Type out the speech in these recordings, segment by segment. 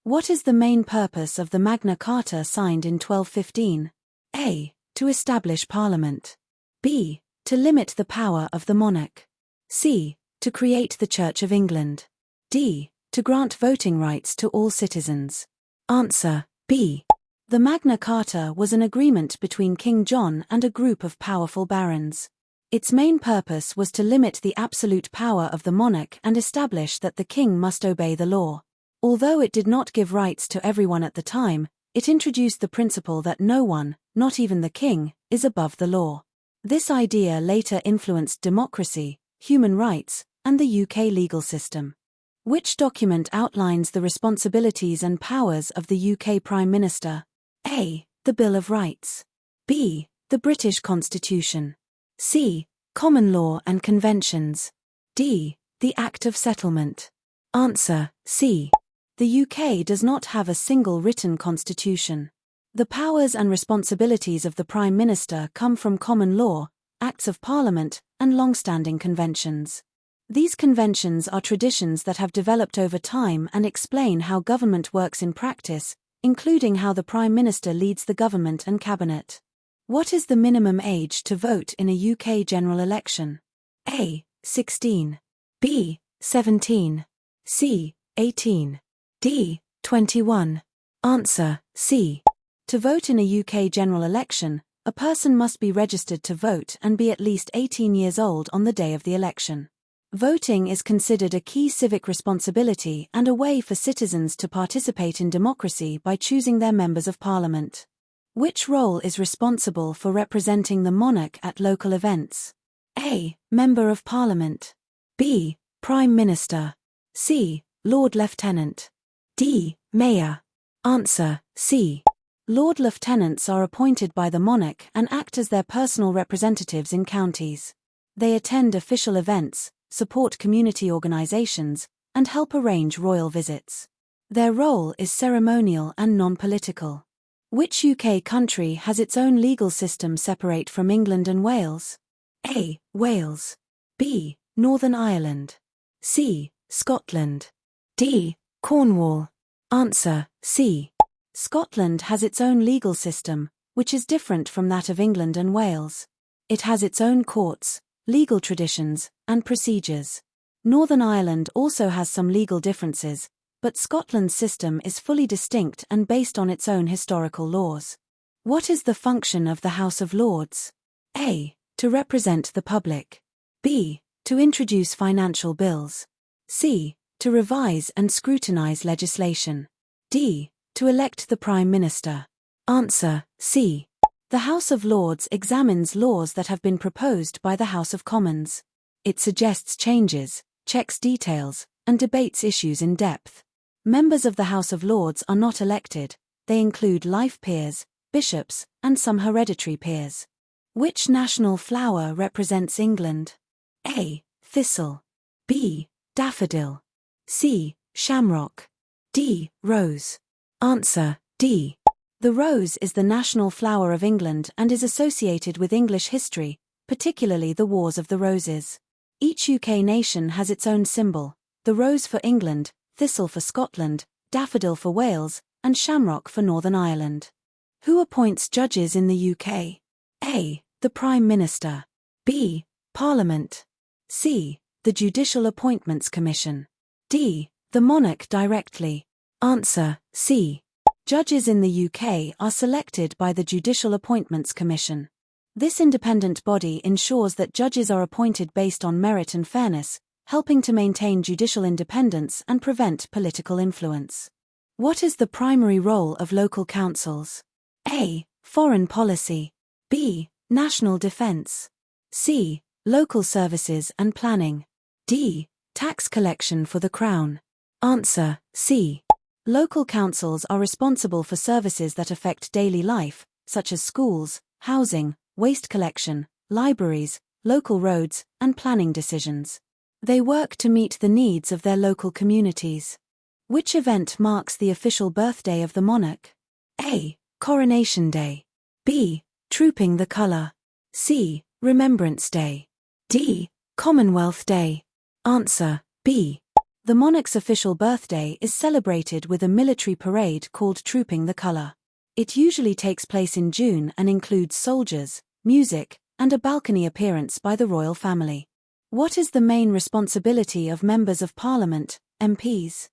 What is the main purpose of the Magna Carta signed in 1215? A. To establish Parliament. B. To limit the power of the monarch. C. To create the Church of England. D. To grant voting rights to all citizens. Answer: B. The Magna Carta was an agreement between King John and a group of powerful barons. Its main purpose was to limit the absolute power of the monarch and establish that the king must obey the law. Although it did not give rights to everyone at the time, it introduced the principle that no one, not even the king, is above the law. This idea later influenced democracy, human rights, and the UK legal system. Which document outlines the responsibilities and powers of the UK Prime Minister? A. The Bill of Rights. B. The British Constitution. C. Common Law and Conventions. D. The Act of Settlement. Answer: C. The UK does not have a single written constitution. The powers and responsibilities of the Prime Minister come from common law, Acts of Parliament, and long-standing conventions. These conventions are traditions that have developed over time and explain how government works in practice, including how the Prime Minister leads the government and cabinet. What is the minimum age to vote in a UK general election? A. 16. B. 17. C. 18. D. 21. Answer: C. To vote in a UK general election, a person must be registered to vote and be at least 18 years old on the day of the election. Voting is considered a key civic responsibility and a way for citizens to participate in democracy by choosing their members of parliament. Which role is responsible for representing the monarch at local events? A. Member of Parliament. B. Prime Minister. C. Lord Lieutenant. D. Mayor. Answer: C. Lord Lieutenants are appointed by the monarch and act as their personal representatives in counties. They attend official events, support community organisations, and help arrange royal visits. Their role is ceremonial and non-political. Which UK country has its own legal system separate from England and Wales? A. Wales. B. Northern Ireland. C. Scotland. D. Cornwall. Answer: C. Scotland has its own legal system, which is different from that of England and Wales. It has its own courts, legal traditions, and procedures. Northern Ireland also has some legal differences, but Scotland's system is fully distinct and based on its own historical laws. What is the function of the House of Lords? A. To represent the public. B. To introduce financial bills. C. To revise and scrutinise legislation. D. To elect the Prime Minister. Answer: C. The House of Lords examines laws that have been proposed by the House of Commons. It suggests changes, checks details, and debates issues in depth. Members of the House of Lords are not elected; they include life peers, bishops, and some hereditary peers. Which national flower represents England? A. Thistle. B. Daffodil. C. Shamrock. D. Rose. Answer: D. The rose is the national flower of England and is associated with English history, particularly the Wars of the Roses. Each UK nation has its own symbol: the rose for England, thistle for Scotland, daffodil for Wales, and shamrock for Northern Ireland. Who appoints judges in the UK? A. The Prime Minister. B. Parliament. C. The Judicial Appointments Commission. D. The monarch directly. Answer: C. Judges in the UK are selected by the Judicial Appointments Commission. This independent body ensures that judges are appointed based on merit and fairness, helping to maintain judicial independence and prevent political influence. What is the primary role of local councils? A. Foreign policy. B. National defence. C. Local services and planning. D. Tax collection for the Crown. Answer: C. Local councils are responsible for services that affect daily life, such as schools, housing, waste collection, libraries, local roads, and planning decisions. They work to meet the needs of their local communities. Which event marks the official birthday of the monarch? A. Coronation Day. B. Trooping the Colour. C. Remembrance Day. D. Commonwealth Day. Answer: B. The monarch's official birthday is celebrated with a military parade called Trooping the Colour. It usually takes place in June and includes soldiers, music, and a balcony appearance by the royal family. What is the main responsibility of members of Parliament, MPs?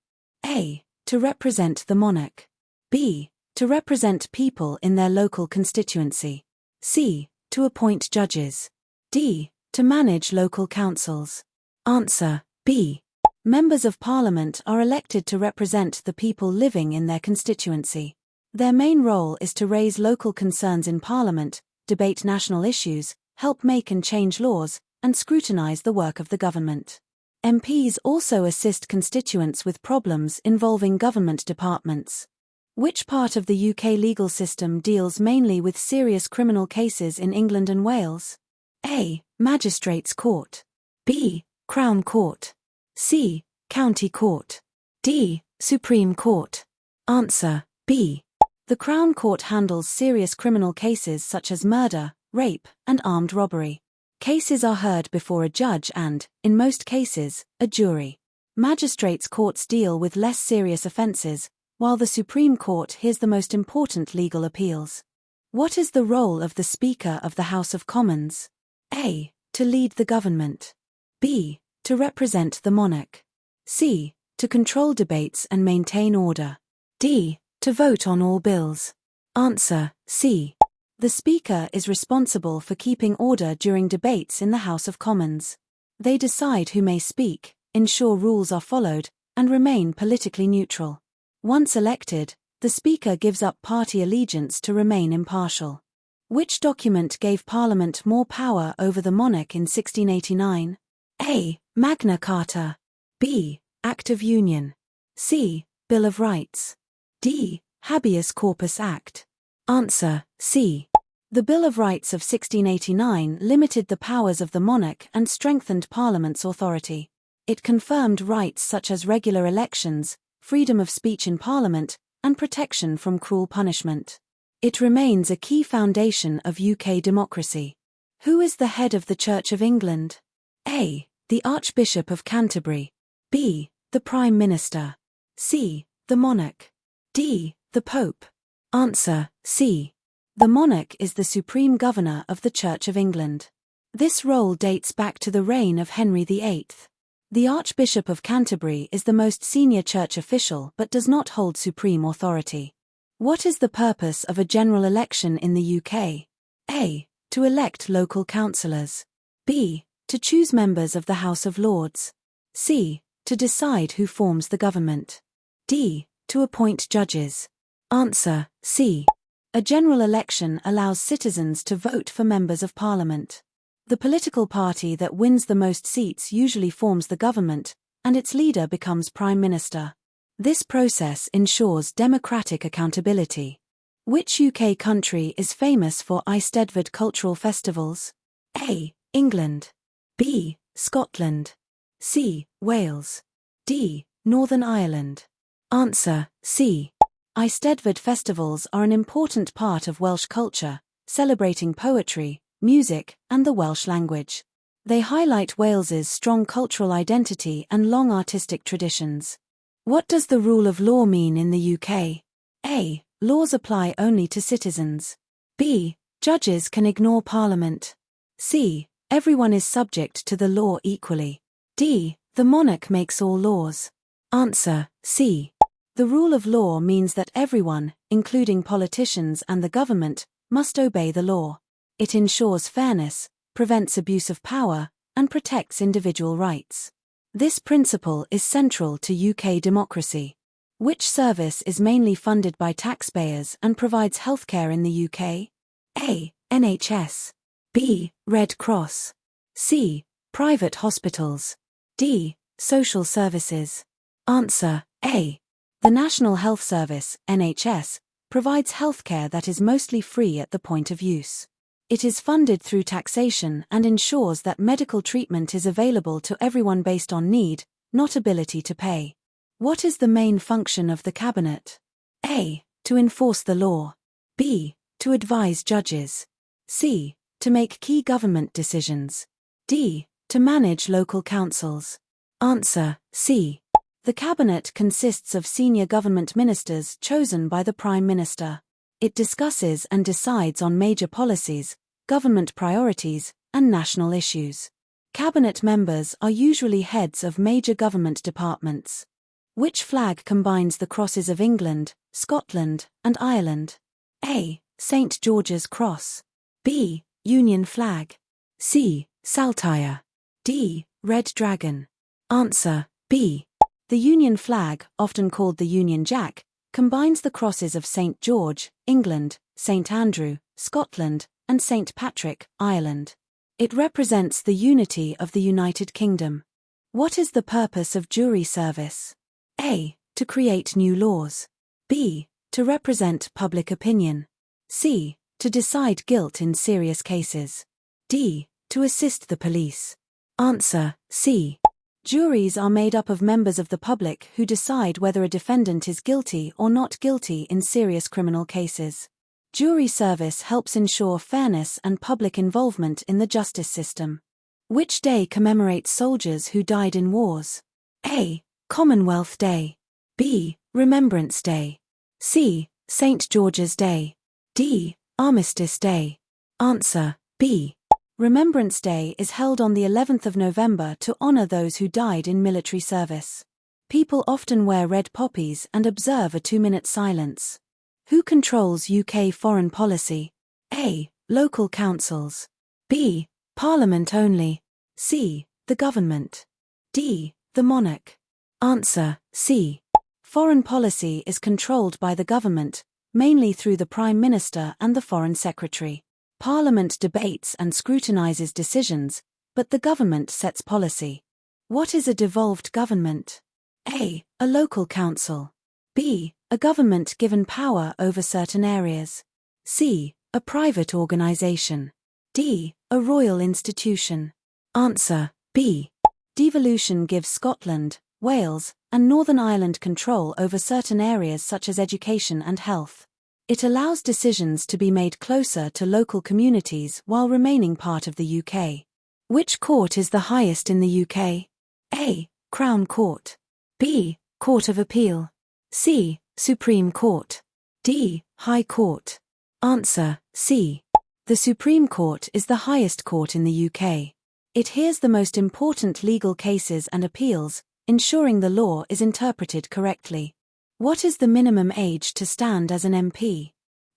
A. To represent the monarch. B. To represent people in their local constituency. C. To appoint judges. D. To manage local councils. Answer: B. Members of Parliament are elected to represent the people living in their constituency. Their main role is to raise local concerns in Parliament, debate national issues, help make and change laws, and scrutinise the work of the government. MPs also assist constituents with problems involving government departments. Which part of the UK legal system deals mainly with serious criminal cases in England and Wales? A. Magistrates' Court. B. Crown Court. C. County Court. D. Supreme Court. Answer: B. The Crown Court handles serious criminal cases such as murder, rape, and armed robbery. Cases are heard before a judge and, in most cases, a jury. Magistrates' courts deal with less serious offences, while the Supreme Court hears the most important legal appeals. What is the role of the Speaker of the House of Commons? A. To lead the government. B. To represent the monarch. C. To control debates and maintain order. D. To vote on all bills. Answer: C. The Speaker is responsible for keeping order during debates in the House of Commons. They decide who may speak, ensure rules are followed, and remain politically neutral. Once elected, the Speaker gives up party allegiance to remain impartial. Which document gave Parliament more power over the monarch in 1689? A. Magna Carta. B. Act of Union. C. Bill of Rights. D. Habeas Corpus Act. Answer: C. The Bill of Rights of 1689 limited the powers of the monarch and strengthened Parliament's authority. It confirmed rights such as regular elections, freedom of speech in Parliament, and protection from cruel punishment. It remains a key foundation of UK democracy. Who is the head of the Church of England? A. The Archbishop of Canterbury. B. The Prime Minister. C. The Monarch. D. The Pope. Answer: C. The monarch is the supreme governor of the Church of England. This role dates back to the reign of Henry VIII. The Archbishop of Canterbury is the most senior church official but does not hold supreme authority. What is the purpose of a general election in the UK? A. To elect local councillors. B. To choose members of the House of Lords. C. To decide who forms the government. D. To appoint judges. Answer: C. A general election allows citizens to vote for members of Parliament. The political party that wins the most seats usually forms the government, and its leader becomes Prime Minister. This process ensures democratic accountability. Which UK country is famous for Eisteddfod cultural festivals? A. England. B. Scotland. C. Wales. D. Northern Ireland. Answer: C. Eisteddfod festivals are an important part of Welsh culture, celebrating poetry, music, and the Welsh language. They highlight Wales's strong cultural identity and long artistic traditions. What does the rule of law mean in the UK? A. Laws apply only to citizens. B. Judges can ignore Parliament. C. Everyone is subject to the law equally. D. The monarch makes all laws. Answer: C. The rule of law means that everyone, including politicians and the government, must obey the law. It ensures fairness, prevents abuse of power, and protects individual rights. This principle is central to UK democracy. Which service is mainly funded by taxpayers and provides healthcare in the UK? A. NHS. B. Red Cross. C. Private hospitals. D. Social services. Answer: A. The National Health Service, NHS, provides healthcare that is mostly free at the point of use. It is funded through taxation and ensures that medical treatment is available to everyone based on need, not ability to pay. What is the main function of the Cabinet? A. To enforce the law. B. To advise judges. C. To make key government decisions. D. To manage local councils. Answer: C. The cabinet consists of senior government ministers chosen by the Prime Minister. It discusses and decides on major policies, government priorities, and national issues. Cabinet members are usually heads of major government departments. Which flag combines the crosses of England, Scotland, and Ireland? A. St. George's Cross. B. Union flag. C. Saltire. D. Red Dragon. Answer B. The Union flag, often called the Union Jack, combines the crosses of St. George, England, St. Andrew, Scotland, and St. Patrick, Ireland. It represents the unity of the United Kingdom. What is the purpose of jury service? A. To create new laws. B. To represent public opinion. C. To decide guilt in serious cases. D. To assist the police. Answer C. Juries are made up of members of the public who decide whether a defendant is guilty or not guilty in serious criminal cases. Jury service helps ensure fairness and public involvement in the justice system. Which day commemorates soldiers who died in wars? A. Commonwealth Day. B. Remembrance Day. C. St. George's Day. D. Armistice Day. Answer B. Remembrance Day is held on the 11th of November to honor those who died in military service. People often wear red poppies and observe a 2-minute silence. Who controls UK foreign policy? A. Local councils. B. Parliament only. C. The government. D. The monarch. Answer C. Foreign policy is controlled by the government, mainly through the Prime Minister and the Foreign Secretary. Parliament debates and scrutinizes decisions, but the government sets policy. What is a devolved government? A. A local council. B. A government given power over certain areas. C. A private organization. D. A royal institution. Answer B. Devolution gives Scotland, Wales, and Northern Ireland control over certain areas such as education and health. It allows decisions to be made closer to local communities while remaining part of the UK. Which court is the highest in the UK? A. Crown Court. B. Court of Appeal. C. Supreme Court. D. High Court. Answer C. The Supreme Court is the highest court in the UK. It hears the most important legal cases and appeals, ensuring the law is interpreted correctly. What is the minimum age to stand as an MP?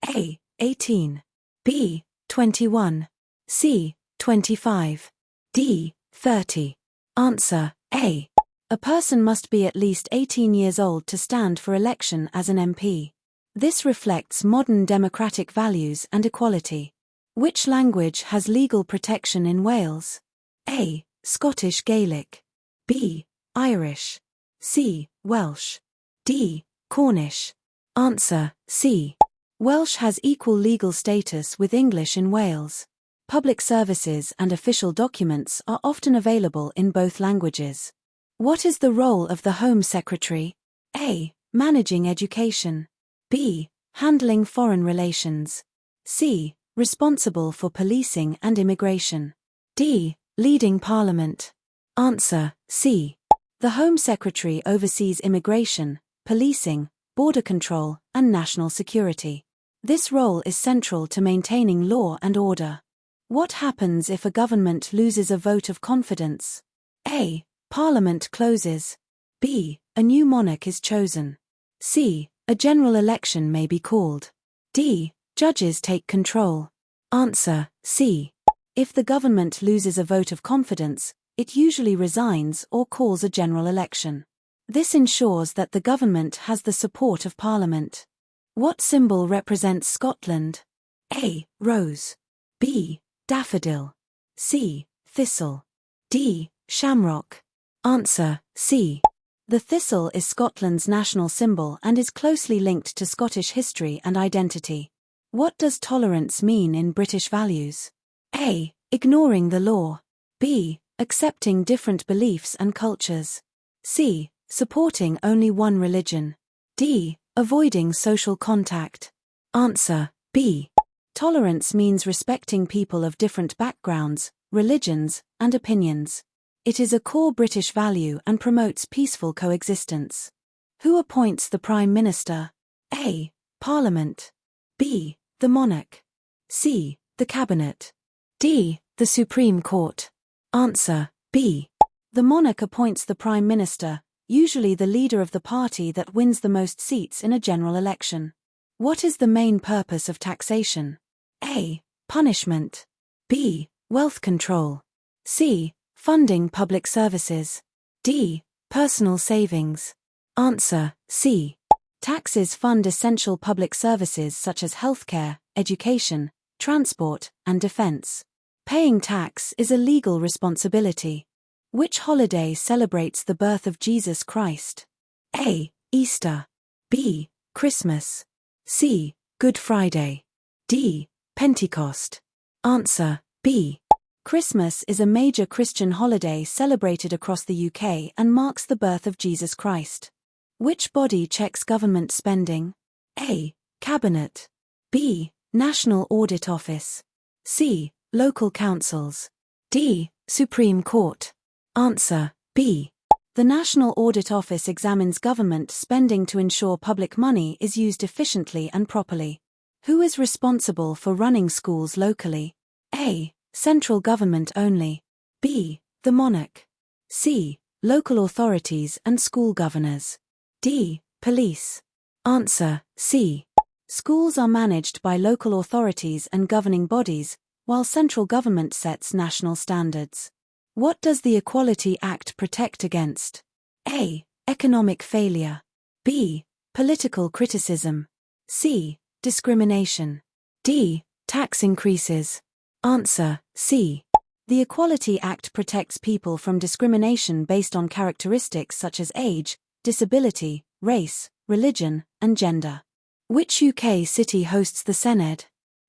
A. 18. B. 21. C. 25. D. 30. Answer A. A person must be at least 18 years old to stand for election as an MP. This reflects modern democratic values and equality. Which language has legal protection in Wales? A. Scottish Gaelic. B. Irish. C. Welsh. D. Cornish. Answer C. Welsh has equal legal status with English in Wales. Public services and official documents are often available in both languages. What is the role of the Home Secretary? A. Managing education. B. Handling foreign relations. C. Responsible for policing and immigration. D. Leading Parliament. Answer C. The Home Secretary oversees immigration, policing, border control, and national security. This role is central to maintaining law and order. What happens if a government loses a vote of confidence? A. Parliament closes. B. A new monarch is chosen. C. A general election may be called. D. Judges take control. Answer C. If the government loses a vote of confidence, it usually resigns or calls a general election. This ensures that the government has the support of Parliament. What symbol represents Scotland? A. Rose. B. Daffodil. C. Thistle. D. Shamrock. Answer C. The thistle is Scotland's national symbol and is closely linked to Scottish history and identity. What does tolerance mean in British values? A. Ignoring the law. B. Accepting different beliefs and cultures. C. Supporting only one religion. D. Avoiding social contact. Answer B. Tolerance means respecting people of different backgrounds, religions, and opinions. It is a core British value and promotes peaceful coexistence. Who appoints the Prime Minister? A. Parliament. B. The monarch. C. The Cabinet. D. The Supreme Court. Answer: B. The monarch appoints the Prime Minister, usually the leader of the party that wins the most seats in a general election. What is the main purpose of taxation? A. Punishment. B. Wealth control. C. Funding public services. D. Personal savings. Answer: C. Taxes fund essential public services such as healthcare, education, transport, and defense. Paying tax is a legal responsibility. Which holiday celebrates the birth of Jesus Christ? A. Easter. B. Christmas. C. Good Friday. D. Pentecost. Answer: B. Christmas is a major Christian holiday celebrated across the UK and marks the birth of Jesus Christ. Which body checks government spending? A. Cabinet. B. National Audit Office. C. Local councils. D. Supreme Court. Answer: B. The National Audit Office examines government spending to ensure public money is used efficiently and properly. Who is responsible for running schools locally? A. Central government only. B. The monarch. C. Local authorities and school governors. D. Police. Answer: C. Schools are managed by local authorities and governing bodies, while central government sets national standards. What does the Equality Act protect against? A. Economic failure. B. Political criticism. C. Discrimination. D. Tax increases. Answer: C. The Equality Act protects people from discrimination based on characteristics such as age, disability, race, religion, and gender. Which UK city hosts the Senedd?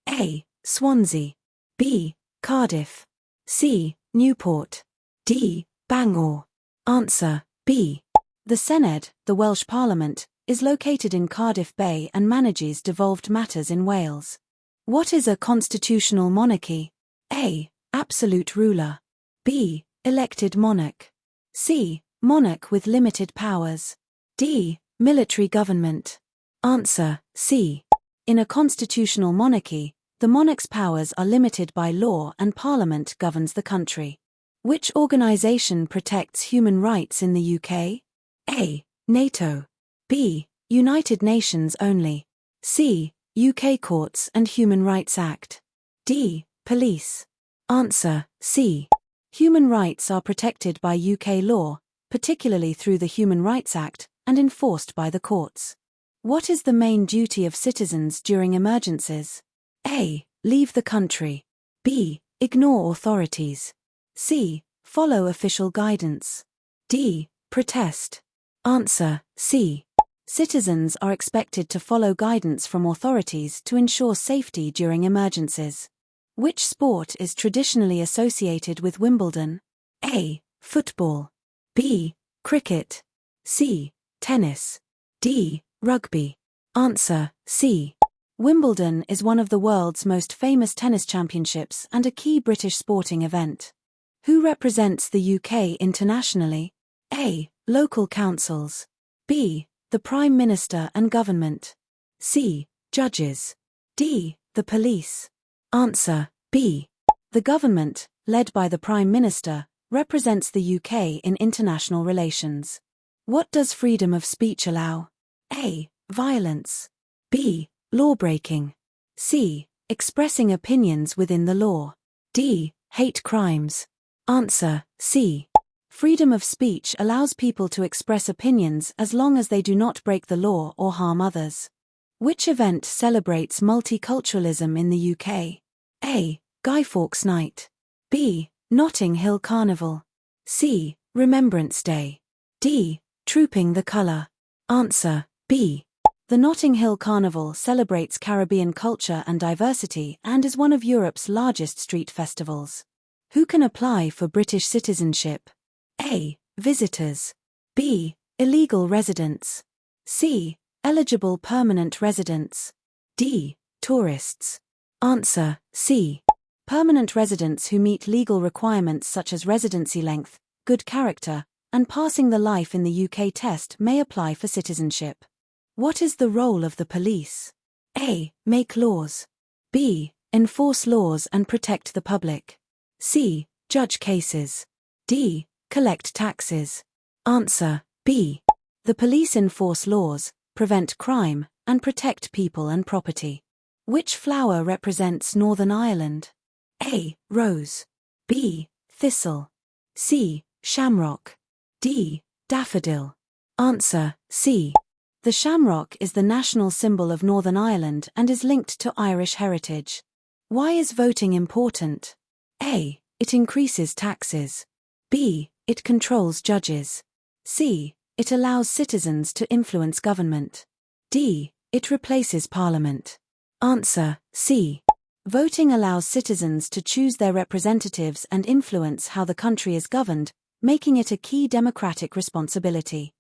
A. Swansea. B. Cardiff. C. Newport. D. Bangor. Answer: B. The Senedd, the Welsh Parliament, is located in Cardiff Bay and manages devolved matters in Wales. What is a constitutional monarchy? A. Absolute ruler. B. Elected monarch. C. Monarch with limited powers. D. Military government. Answer: C. In a constitutional monarchy, the monarch's powers are limited by law and Parliament governs the country. Which organization protects human rights in the UK? A. NATO. B. United Nations only. C. UK Courts and Human Rights Act. D. Police. Answer: C. Human rights are protected by UK law, particularly through the Human Rights Act, and enforced by the courts. What is the main duty of citizens during emergencies? A. Leave the country. B. Ignore authorities. C. Follow official guidance. D. Protest. Answer: C. Citizens are expected to follow guidance from authorities to ensure safety during emergencies. Which sport is traditionally associated with Wimbledon? A. Football. B. Cricket. C. Tennis. D. Rugby. Answer: C. Wimbledon is one of the world's most famous tennis championships and a key British sporting event. Who represents the UK internationally? A. Local councils. B. The Prime Minister and government. C. Judges. D. The police. Answer: B. The government, led by the Prime Minister, represents the UK in international relations. What does freedom of speech allow? A. Violence. B. Lawbreaking. C. Expressing opinions within the law. D. Hate crimes. Answer: C. Freedom of speech allows people to express opinions as long as they do not break the law or harm others. Which event celebrates multiculturalism in the UK? A. Guy Fawkes Night. B. Notting Hill Carnival. C. Remembrance Day. D. Trooping the Colour. Answer: B. The Notting Hill Carnival celebrates Caribbean culture and diversity and is one of Europe's largest street festivals. Who can apply for British citizenship? A. Visitors. B. Illegal residents. C. Eligible permanent residents. D. Tourists. Answer: C. Permanent residents who meet legal requirements such as residency length, good character, and passing the Life in the UK test may apply for citizenship. What is the role of the police? A. Make laws. B. Enforce laws and protect the public. C. Judge cases. D. Collect taxes. Answer: B. The police enforce laws, prevent crime, and protect people and property. Which flower represents Northern Ireland? A. Rose. B. Thistle. C. Shamrock. D. Daffodil. Answer: C. The shamrock is the national symbol of Northern Ireland and is linked to Irish heritage. Why is voting important? A. It increases taxes. B. It controls judges. C. It allows citizens to influence government. D. It replaces parliament. Answer: C. Voting allows citizens to choose their representatives and influence how the country is governed, making it a key democratic responsibility.